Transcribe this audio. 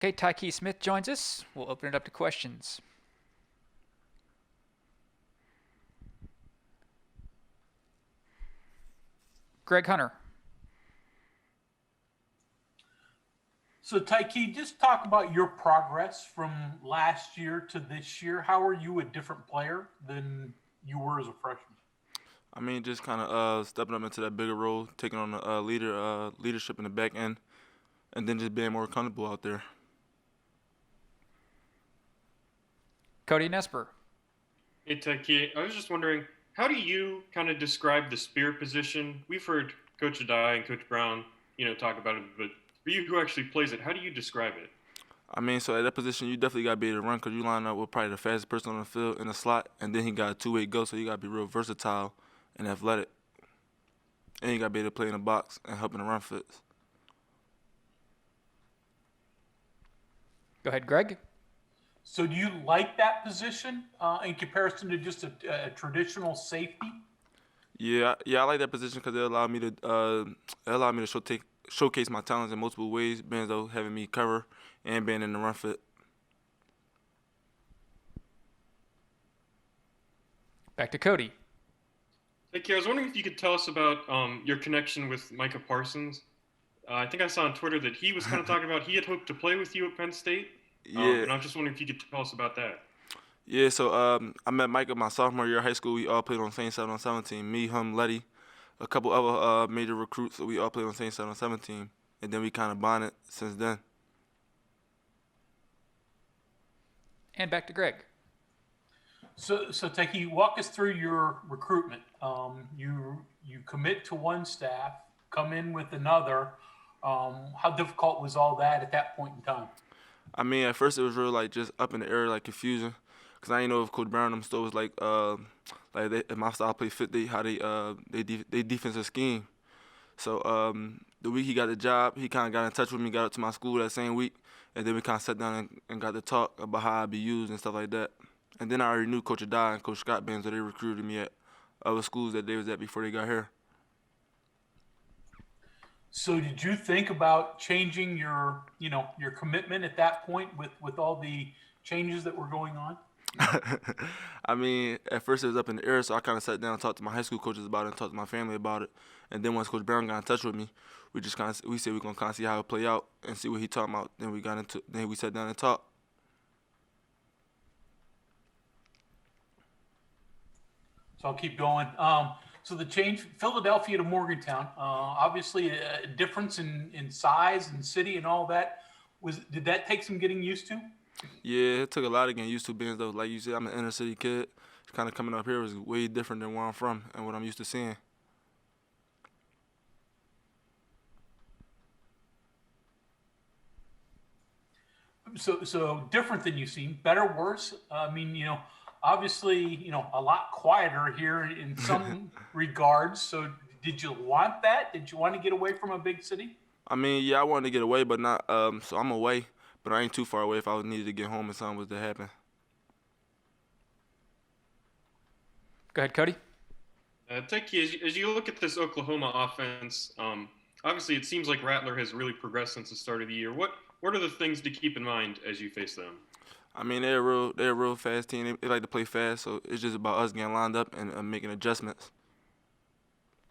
Okay, Tykee Smith joins us. We'll open it up to questions. Greg Hunter. So, Tykee, just talk about your progress from last year to this year. How are you a different player than you were as a freshman? I mean, just kind of stepping up into that bigger role, taking on the leadership in the back end, and then just being more comfortable out there. Cody Nesper. Hey, Tykee, I was just wondering, how do you kind of describe the spear position? We've heard Coach Adai and Coach Brown, talk about it, but for you who actually plays it, how do you describe it? I mean, so at that position, you definitely got to be able to run because you line up with probably the fastest person on the field in the slot, and then he got a two-way go, so you got to be real versatile and athletic. And you got to be able to play in the box and help in the run fits. Go ahead, Greg. So, do you like that position in comparison to just a traditional safety? Yeah, I like that position because it showcase my talents in multiple ways, being as though having me cover and being in the run fit. Back to Cody. Tykee, I was wondering if you could tell us about your connection with Micah Parsons. I think I saw on Twitter that he was kind of talking about he had hoped to play with you at Penn State. Yeah. And I was just wondering if you could tell us about that. Yeah, so I met Micah my sophomore year of high school. We all played on the same 7-on-7 team. Me, him, Letty, a couple other major recruits. So we all played on the same 7-on-7 team. And then we kind of bonded since then. And back to Greg. So Tykee, walk us through your recruitment. You commit to one staff, come in with another. How difficult was all that at that point in time? I mean, at first it was real just up in the air, confusion, cause I didn't know if Coach Brown and them still was if my style play fit they defensive scheme. So the week he got the job, he kind of got in touch with me, got up to my school that same week, and then we kind of sat down and got to talk about how I'd be used and stuff like that. And then I already knew Coach Adai and Coach Scott Benz, so they recruited me at other schools that they was at before they got here. So did you think about changing your commitment at that point with all the changes that were going on? I mean, at first it was up in the air, so I kind of sat down and talked to my high school coaches about it and talked to my family about it. And then once Coach Brown got in touch with me, we said we're gonna kind of see how it play out and see what he talking about. Then we sat down and talked. So I'll keep going. So the change, Philadelphia to Morgantown, obviously a difference in size and city and all that. Did that take some getting used to? Yeah, it took a lot of getting used to being though. Like you said, I'm an inner city kid. Kind of coming up here was way different than where I'm from and what I'm used to seeing. So different than you've seen, better, worse. I mean, obviously, a lot quieter here in some regards. So did you want that? Did you want to get away from a big city? I mean, yeah, I wanted to get away, but not. So I'm away, but I ain't too far away. If I needed to get home and something was to happen. Go ahead, Cody. Tykee, as you look at this Oklahoma offense, obviously it seems like Rattler has really progressed since the start of the year. What are the things to keep in mind as you face them? I mean, they're a real fast team. They like to play fast, so it's just about us getting lined up and making adjustments.